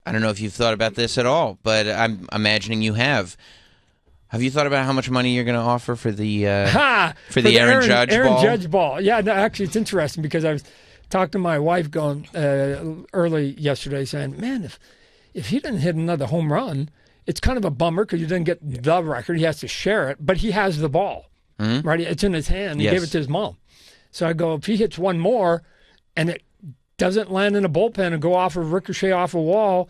I don't know if you've thought about this at all, but I'm imagining you have. Have you thought about how much money you're going to offer for the Aaron Judge ball? Aaron Judge ball. Yeah, no, actually, it's interesting because I was talking to my wife going early yesterday saying, man, if he didn't hit another home run, it's kind of a bummer because you didn't get the record. He has to share it, but he has the ball, right? It's in his hand. He gave it to his mom. So I go, if he hits one more and it doesn't land in a bullpen and go off or ricochet off a wall,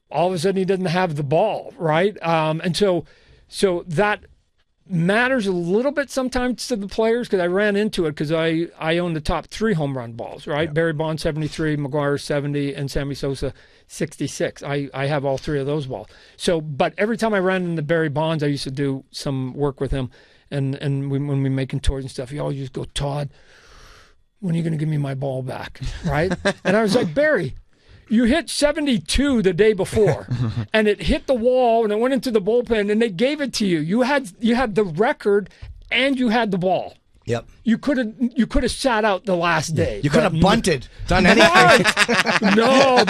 all of a sudden he doesn't have the ball, right? And so that matters a little bit sometimes to the players because I ran into it because I own the top 3 home run balls, right? Yeah. Barry Bonds 73, McGuire 70, and Sammy Sosa 66. I have all 3 of those balls. So, but every time I ran into Barry Bonds, I used to do some work with him, and when we making tours and stuff, he always used to go, Todd, when are you going to give me my ball back, right? And I was like, Barry, you hit 72 the day before, and it hit the wall, and it went into the bullpen, and they gave it to you. You had the record, and you had the ball. Yep. You could have sat out the last day. You could have bunted, done anything. Right. No,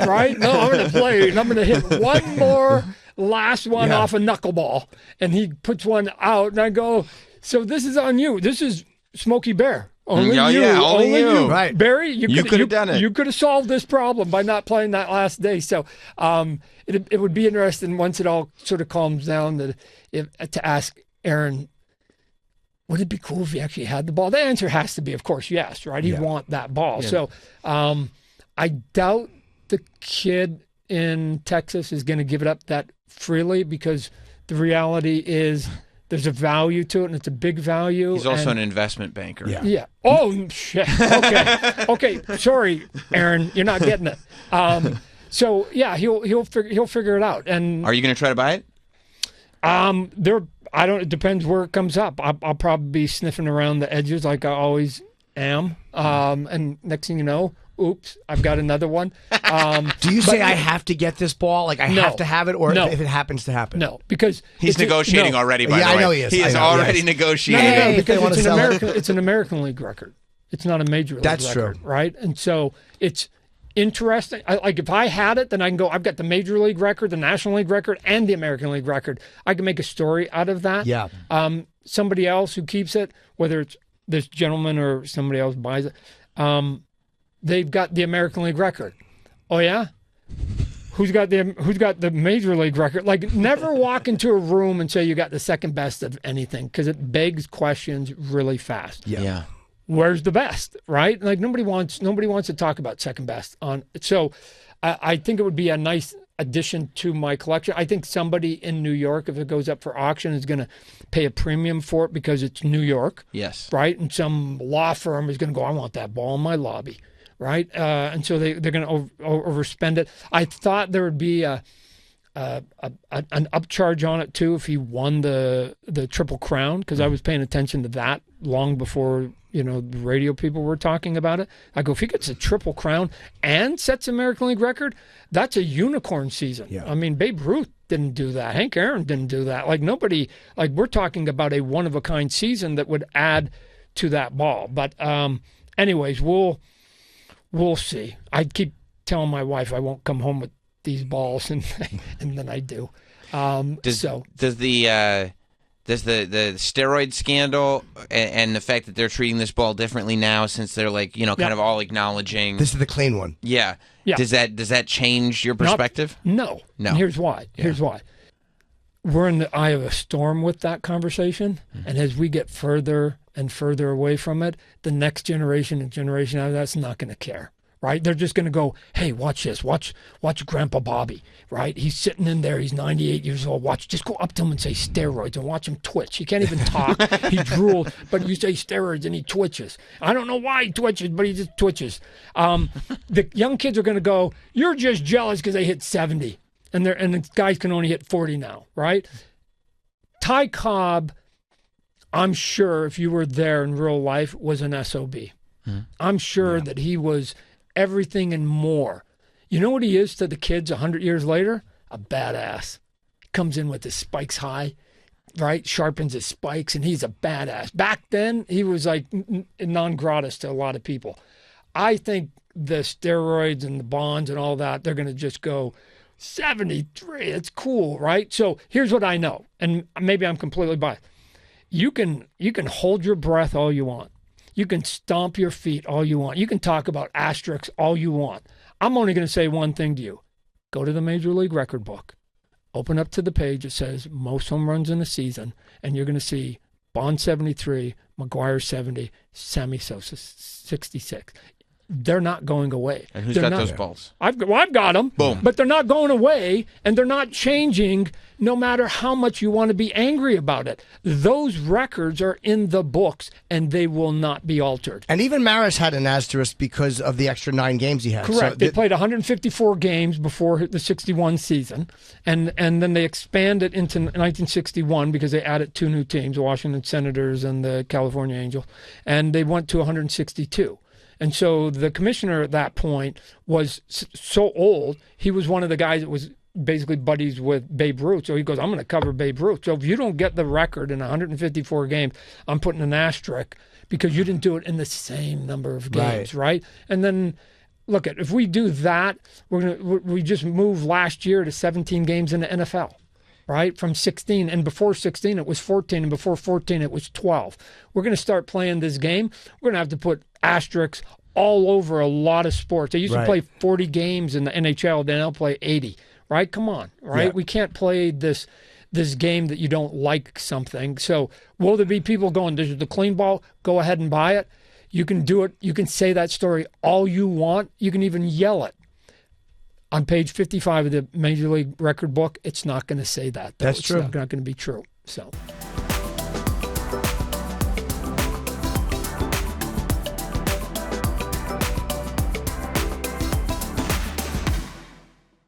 right? No, I'm going to play, and I'm going to hit one more last one off a knuckleball, and he puts one out, and I go, so this is on you. This is Smokey Bear. Only you. Right. Barry, you could have done it. You could have solved this problem by not playing that last day. So it would be interesting once it all sort of calms down to ask Aaron, would it be cool if he actually had the ball? The answer has to be, of course, yes, right? He'd want that ball. Yeah. So I doubt the kid in Texas is going to give it up that freely because the reality is there's a value to it, and it's a big value. He's also an investment banker. Yeah. Oh, shit. Okay. Sorry, Aaron, you're not getting it. So yeah, he'll figure it out. And are you going to try to buy it? It depends where it comes up. I'll probably be sniffing around the edges like I always am. And next thing you know, oops, I've got another one. Do you say I have to get this ball? Like I have to have it, or if it happens to happen? No, because he's negotiating already. By the way, I know he is. He is already negotiating. No, because it's an American League record. It's not a Major League record. That's true, right? And so it's interesting. Like if I had it, then I can go. I've got the Major League record, the National League record, and the American League record. I can make a story out of that. Yeah. Somebody else who keeps it, whether it's this gentleman or somebody else buys it. They've got the American League record. Oh yeah? Who's got the Major League record? Like never walk into a room and say you got the second best of anything because it begs questions really fast. Yeah. Where's the best, right? Like nobody wants to talk about second best on. So I think it would be a nice addition to my collection. I think somebody in New York, if it goes up for auction, is going to pay a premium for it because it's New York. Yes. Right? And some law firm is going to go, I want that ball in my lobby. Right? And so they're going to overspend it. I thought there would be an upcharge on it too if he won the Triple Crown, because I was paying attention to that long before the radio people were talking about it. I go, if he gets a Triple Crown and sets American League record, that's a unicorn season. Yeah. I mean, Babe Ruth didn't do that. Hank Aaron didn't do that. Like nobody. Like we're talking about a one of a kind season that would add to that ball. But anyways, We'll see. I keep telling my wife I won't come home with these balls, and then I do. Does the steroid scandal and the fact that they're treating this ball differently now, since they're kind of all acknowledging this is the clean one? Yeah. Does that change your perspective? No. And here's why. We're in the eye of a storm with that conversation, and as we get further and further away from it, the next generation and generation out of that's not going to care, right? They're just going to go, hey, watch this. Watch Grandpa Bobby, right? He's sitting in there. He's 98 years old. Just go up to him and say steroids and watch him twitch. He can't even talk. He drooled, but you say steroids and he twitches. I don't know why he twitches, but he just twitches. The young kids are going to go, you're just jealous because they hit 70. And the guys can only hit 40 now, right? Ty Cobb, I'm sure if you were there in real life, was an SOB. I'm sure that he was everything and more. You know what he is to the kids 100 years later? A badass. Comes in with his spikes high, right? Sharpens his spikes, and he's a badass. Back then, he was like non gratis to a lot of people. I think the steroids and the bonds and all that, they're going to just go 73. It's cool, right? So here's what I know, and maybe I'm completely biased. You can hold your breath all you want. You can stomp your feet all you want. You can talk about asterisks all you want. I'm only going to say one thing to you. Go to the Major League Record Book. Open up to the page that says most home runs in a season, and you're going to see Bond 73, McGuire 70, Sammy Sosa 66. They're not going away. And who's got those balls? I've got them. Boom. But they're not going away, and they're not changing no matter how much you want to be angry about it. Those records are in the books, and they will not be altered. And even Maris had an asterisk because of the extra 9 games he had. Correct. So they played 154 games before the 61 season, and then they expanded into 1961 because they added 2 new teams, the Washington Senators and the California Angels, and they went to 162. And so the commissioner at that point was so old, he was one of the guys that was basically buddies with Babe Ruth. So he goes, I'm going to cover Babe Ruth. So if you don't get the record in 154 games, I'm putting an asterisk because you didn't do it in the same number of games, right? And then, look, if we do that, we just moved last year to 17 games in the NFL. Right? From 16, and before 16 it was 14, and before 14 it was 12. We're going to start playing this game. We're going to have to put asterisks all over a lot of sports. They used to play 40 games in the NHL, then they'll play 80. Right? Come on, right? Yeah. We can't play this game that you don't like something. So will there be people going, this is the clean ball, go ahead and buy it? You can do it. You can say that story all you want. You can even yell it. On page 55 of the Major League Record Book, it's not going to say that. Though. That's true. It's not going to be true. So.